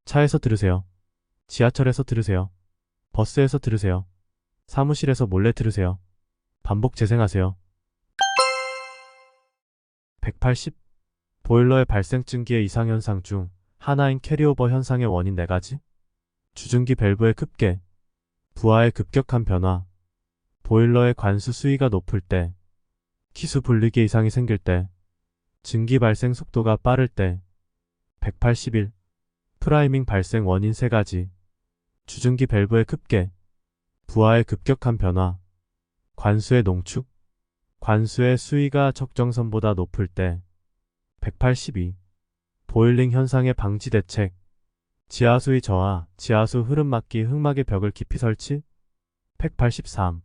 차에서 들으세요. 지하철에서 들으세요. 버스에서 들으세요. 사무실에서 몰래 들으세요. 반복 재생하세요. 180. 보일러의 발생 증기의 이상현상 중 하나인 캐리오버 현상의 원인 4가지. 주증기 밸브의 급개, 부하의 급격한 변화, 보일러의 관수 수위가 높을 때, 기수 분리기 이상이 생길 때, 증기 발생 속도가 빠를 때. 181. 프라이밍 발생 원인 3가지. 주증기 밸브의 급개, 부하의 급격한 변화, 관수의 농축, 관수의 수위가 적정선보다 높을 때. 182. 보일링 현상의 방지 대책, 지하수의 저하, 지하수 흐름 막기 흙막의 벽을 깊이 설치. 183.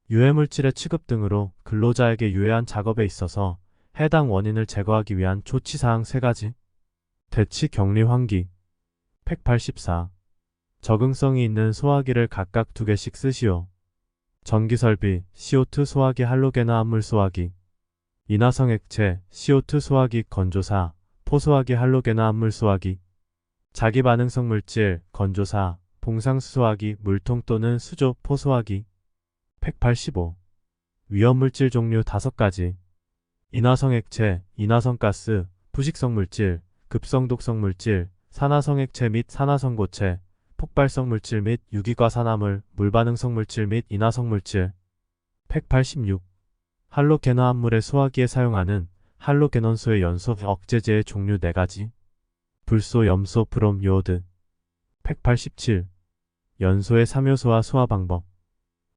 유해물질의 취급 등으로 근로자에게 유해한 작업에 있어서 해당 원인을 제거하기 위한 조치사항 3가지. 대치 격리 환기. 184. 적응성이 있는 소화기를 각각 2개씩 쓰시오. 전기설비, CO2 소화기 할로게나 암물 소화기. 인화성 액체, CO2 소화기 건조사, 포소화기 할로게나 암물 소화기. 자기반응성 물질, 건조사, 봉상수 소화기, 물통 또는 수조, 포소화기. 185. 위험물질 종류 5가지. 인화성 액체, 인화성 가스, 부식성 물질, 급성독성 물질, 산화성 액체 및 산화성 고체, 폭발성 물질 및 유기과산화물, 물반응성 물질 및 인화성 물질. 186. 할로게너 암물의 소화기에 사용하는 할로게넌소의 연소 억제제의 종류 4가지. 불소, 염소, 브롬, 요오드. 187. 연소의 3요소와 소화 방법.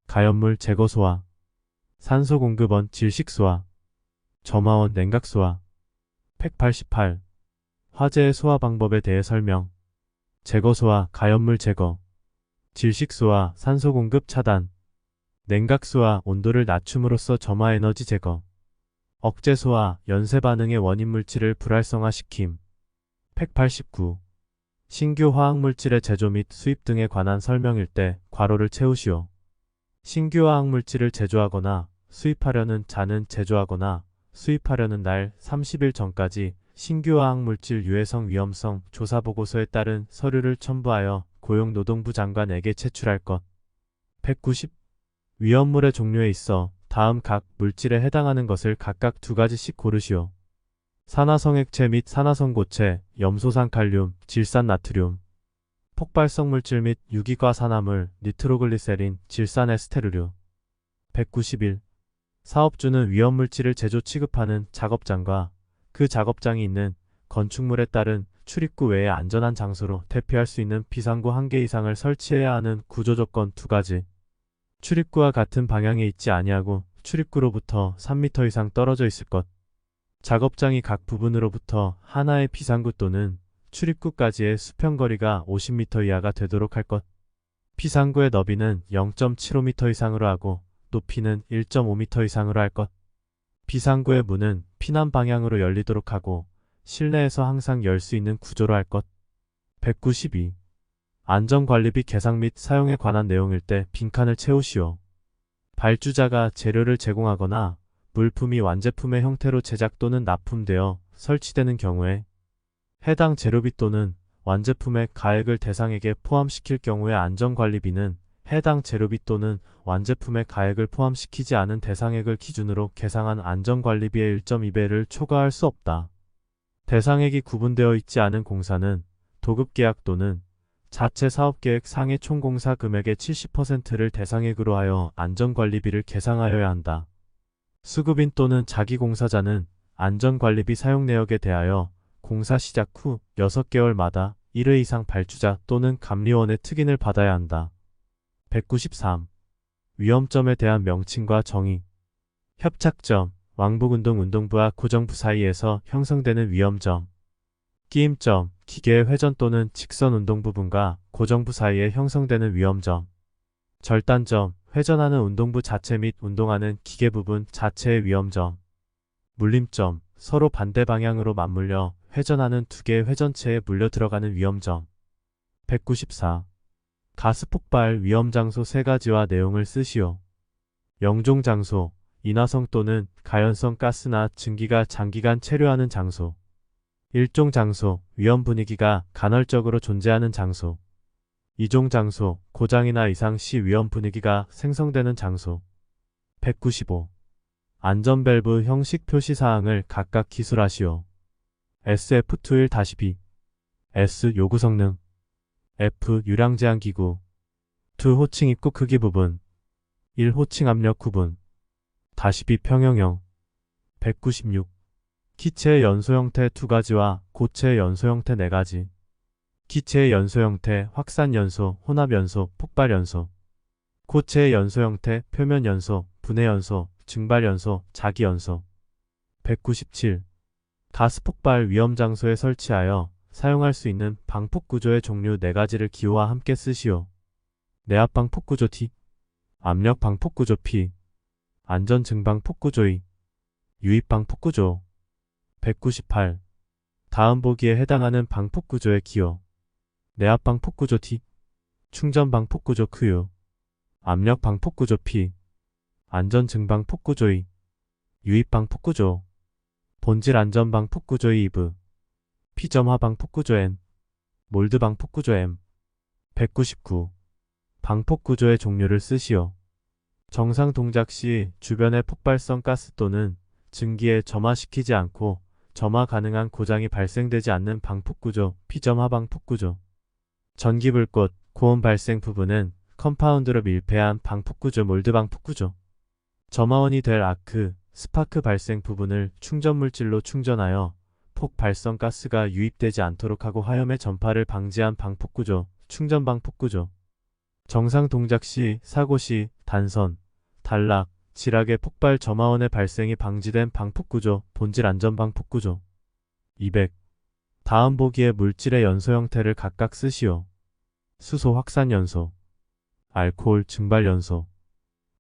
가연물 제거 소화, 산소 공급원 질식 소화, 점화원 냉각 소화. 188. 화재의 소화 방법에 대해 설명. 제거 소화, 가연물 제거, 질식 소화, 산소 공급 차단, 냉각 소화, 온도를 낮춤으로써 점화 에너지 제거, 억제 소화, 연쇄 반응의 원인 물질을 불활성화시킴. 189. 신규 화학물질의 제조 및 수입 등에 관한 설명일 때 괄호를 채우시오. 신규 화학물질을 제조하거나 수입하려는 자는 제조하거나 수입하려는 날 30일 전까지 신규 화학물질 유해성 위험성 조사보고서에 따른 서류를 첨부하여 고용노동부 장관에게 제출할 것. 190. 위험물의 종류에 있어 다음 각 물질에 해당하는 것을 각각 2가지씩 고르시오. 산화성 액체 및 산화성 고체, 염소산 칼륨, 질산 나트륨. 폭발성 물질 및 유기과산화물, 니트로글리세린, 질산 에스테르류. 191. 사업주는 위험물질을 제조 취급하는 작업장과 그 작업장이 있는 건축물에 따른 출입구 외에 안전한 장소로 대피할 수 있는 비상구 1개 이상을 설치해야 하는 구조조건 2가지. 출입구와 같은 방향에 있지 아니하고 출입구로부터 3m 이상 떨어져 있을 것. 작업장이 각 부분으로부터 하나의 비상구 또는 출입구까지의 수평거리가 50m 이하가 되도록 할 것. 비상구의 너비는 0.75m 이상으로 하고 높이는 1.5m 이상으로 할 것. 비상구의 문은 피난 방향으로 열리도록 하고 실내에서 항상 열 수 있는 구조로 할 것. 192. 안전관리비 개상 및 사용에 관한 내용일 때 빈칸을 채우시오. 발주자가 재료를 제공하거나 물품이 완제품의 형태로 제작 또는 납품되어 설치되는 경우에 해당 재료비 또는 완제품의 가액을 대상액에 포함시킬 경우의 안전관리비는 해당 재료비 또는 완제품의 가액을 포함시키지 않은 대상액을 기준으로 계상한 안전관리비의 1.2배를 초과할 수 없다. 대상액이 구분되어 있지 않은 공사는 도급계약 또는 자체 사업계획 상의 총공사 금액의 70%를 대상액으로 하여 안전관리비를 계상하여야 한다. 수급인 또는 자기공사자는 안전관리비 사용 내역에 대하여 공사 시작 후 6개월마다 1회 이상 발주자 또는 감리원의 특인을 받아야 한다. 193. 위험점에 대한 명칭과 정의. 협착점, 왕복운동 운동부와 고정부 사이에서 형성되는 위험점. 끼임점, 기계의 회전 또는 직선 운동 부분과 고정부 사이에 형성되는 위험점. 절단점, 회전하는 운동부 자체 및 운동하는 기계 부분 자체의 위험점. 물림점, 서로 반대 방향으로 맞물려 회전하는 2개의 회전체에 물려 들어가는 위험점. 194. 가스폭발 위험장소 3가지와 내용을 쓰시오. 영종장소, 인화성 또는 가연성 가스나 증기가 장기간 체류하는 장소. 1종 장소, 위험 분위기가 간헐적으로 존재하는 장소. 2종 장소, 고장이나 이상 시 위험 분위기가 생성되는 장소. 195. 안전밸브 형식 표시사항을 각각 기술하시오. SF21-B S. 요구 성능 F. 유량 제한 기구 2. 호칭 입구 크기 부분 1. 호칭 압력 구분 -B 평형형 196. 기체의 연소 형태 2가지와 고체의 연소 형태 4가지. 기체의 연소 형태 확산 연소, 혼합 연소, 폭발 연소. 고체의 연소 형태 표면 연소, 분해 연소, 증발 연소, 자기 연소. 197. 가스 폭발 위험 장소에 설치하여 사용할 수 있는 방폭 구조의 종류 4가지를 기호와 함께 쓰시오. 내압 방폭 구조 T, 압력 방폭 구조 P, 안전 증방폭 구조 E, 유입 방폭 구조. 198. 다음 보기에 해당하는 방폭 구조의 기호. 내압 방폭 구조 T, 충전 방폭 구조 Q, 압력 방폭 구조 P, 안전 증방 폭 구조 E, 유입 방폭 구조. 본질 안전 방폭 구조 E, P점화 방폭 구조 N, 몰드 방폭 구조 M. 199. 방폭 구조의 종류를 쓰시오. 정상 동작 시 주변의 폭발성 가스 또는 증기에 점화시키지 않고 점화 가능한 고장이 발생되지 않는 방폭 구조, P점화 방폭 구조. 전기 불꽃, 고온 발생 부분은 컴파운드로 밀폐한 방폭 구조, 몰드 방폭 구조. 점화원이 될 아크, 스파크 발생 부분을 충전 물질로 충전하여 폭 발성 가스가 유입되지 않도록 하고 화염의 전파를 방지한 방폭 구조, 충전 방폭 구조. 정상 동작 시, 사고 시, 단선, 단락, 지락의 폭발 점화원의 발생이 방지된 방폭 구조, 본질 안전 방폭 구조. 200. 다음 보기의 물질의 연소 형태를 각각 쓰시오. 수소 확산 연소, 알코올 증발 연소,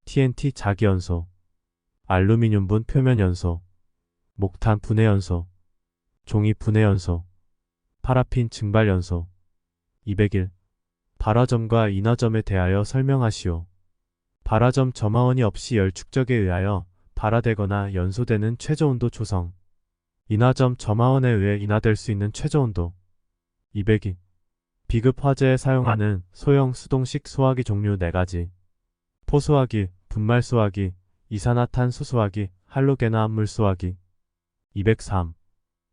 TNT 자기 연소, 알루미늄분 표면 연소, 목탄 분해 연소, 종이 분해 연소, 파라핀 증발 연소. 201. 발화점과 인화점에 대하여 설명하시오. 발화점 점화원이 없이 열 축적에 의하여 발화되거나 연소되는 최저온도 조성. 인화점 점화원에 의해 인화될 수 있는 최저온도. 202. 비급 화재에 사용하는 소형 수동식 소화기 종류 4가지. 포소화기, 분말 소화기, 이산화탄소 소화기, 할로게나 합물 소화기. 203.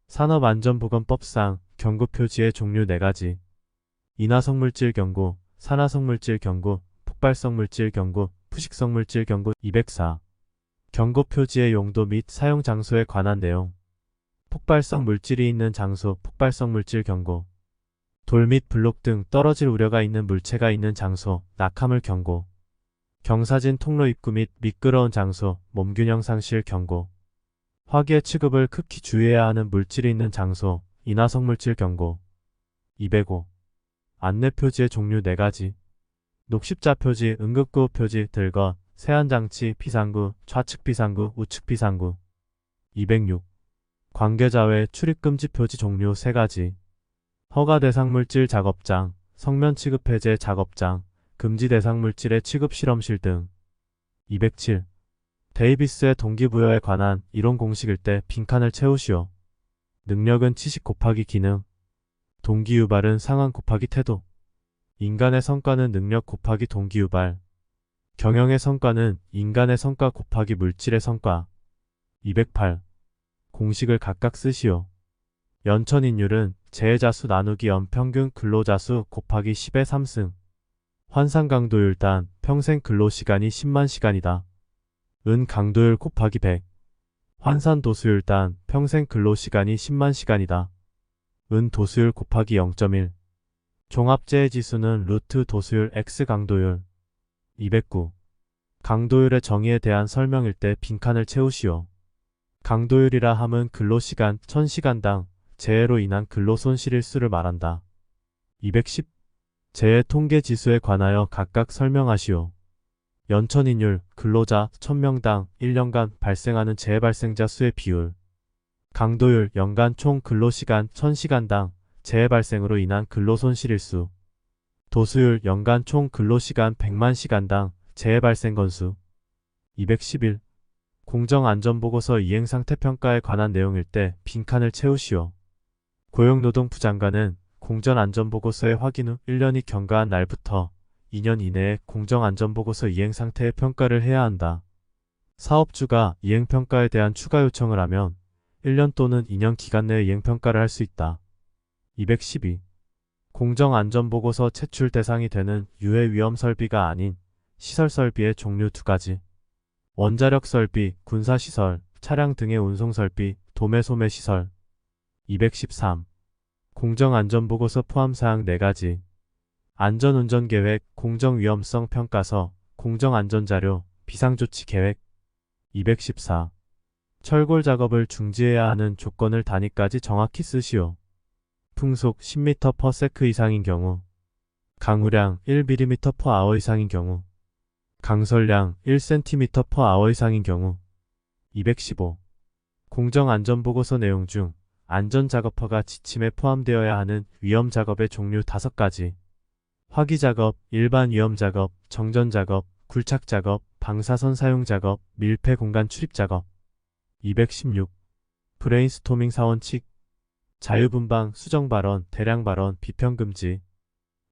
산업안전보건법상 경고 표지의 종류 4가지. 인화성 물질 경고, 산화성 물질 경고, 폭발성 물질 경고, 푸식성 물질 경고. 204. 경고 표지의 용도 및 사용 장소에 관한 내용. 폭발성 물질이 있는 장소, 폭발성 물질 경고. 돌 및 블록 등 떨어질 우려가 있는 물체가 있는 장소, 낙하물 경고. 경사진 통로 입구 및 미끄러운 장소, 몸균형 상실 경고. 화기의 취급을 극히 주의해야 하는 물질이 있는 장소, 인화성 물질 경고. 205. 안내 표지의 종류 4가지. 녹십자 표지, 응급구호 표지, 들것, 세안장치, 비상구, 좌측 비상구, 우측 비상구. 206. 관계자 외 출입금지 표지 종류 3가지. 허가 대상 물질 작업장, 성면 취급 해제 작업장, 금지 대상 물질의 취급 실험실 등. 207. 데이비스의 동기부여에 관한 이론 공식일 때 빈칸을 채우시오. 능력은 치식 곱하기 기능. 동기유발은 상황 곱하기 태도. 인간의 성과는 능력 곱하기 동기유발. 경영의 성과는 인간의 성과 곱하기 물질의 성과. 208. 공식을 각각 쓰시오. 연천인율은 재해자수 나누기 연평균 근로자수 곱하기 10의 3승. 환산 강도율 단 평생 근로시간이 10만 시간이다. 은 강도율 곱하기 100. 환산 도수율 단 평생 근로시간이 10만 시간이다. 은 도수율 곱하기 0.1. 종합재해 지수는 루트 도수율 x 강도율. 209. 강도율의 정의에 대한 설명일 때 빈칸을 채우시오. 강도율이라 함은 근로시간 1000시간당 재해로 인한 근로손실일 수를 말한다. 210. 재해 통계 지수에 관하여 각각 설명하시오. 연천인율, 근로자 1000명당 1년간 발생하는 재해 발생자 수의 비율. 강도율, 연간 총 근로시간 1000시간당 재해 발생으로 인한 근로손실일 수. 도수율, 연간 총 근로시간 100만 시간당 재해 발생 건수. 211. 공정안전보고서 이행상태평가에 관한 내용일 때 빈칸을 채우시오. 고용노동부 장관은 공전안전보고서의 확인 후 1년이 경과한 날부터 2년 이내에 공정안전보고서 이행 상태의 평가를 해야 한다. 사업주가 이행평가에 대한 추가 요청을 하면 1년 또는 2년 기간 내에 이행평가를 할 수 있다. 212. 공정안전보고서 채출 대상이 되는 유해위험 설비가 아닌 시설 설비의 종류 두 가지. 원자력 설비, 군사시설, 차량 등의 운송설비, 도매소매시설. 213. 공정안전보고서 포함사항 4가지. 안전운전계획, 공정위험성 평가서, 공정안전자료, 비상조치계획. 214. 철골 작업을 중지해야 하는 조건을 단위까지 정확히 쓰시오. 풍속 10m/s 이상인 경우, 강우량 1mm/h 이상인 경우, 강설량 1cm/h 이상인 경우. 215. 공정안전보고서 내용 중 안전작업허가 지침에 포함되어야 하는 위험작업의 종류 5가지. 화기작업, 일반위험작업, 정전작업, 굴착작업, 방사선 사용작업, 밀폐공간 출입작업. 216. 브레인스토밍 사원칙. 자유분방, 수정발언, 대량발언, 비평금지.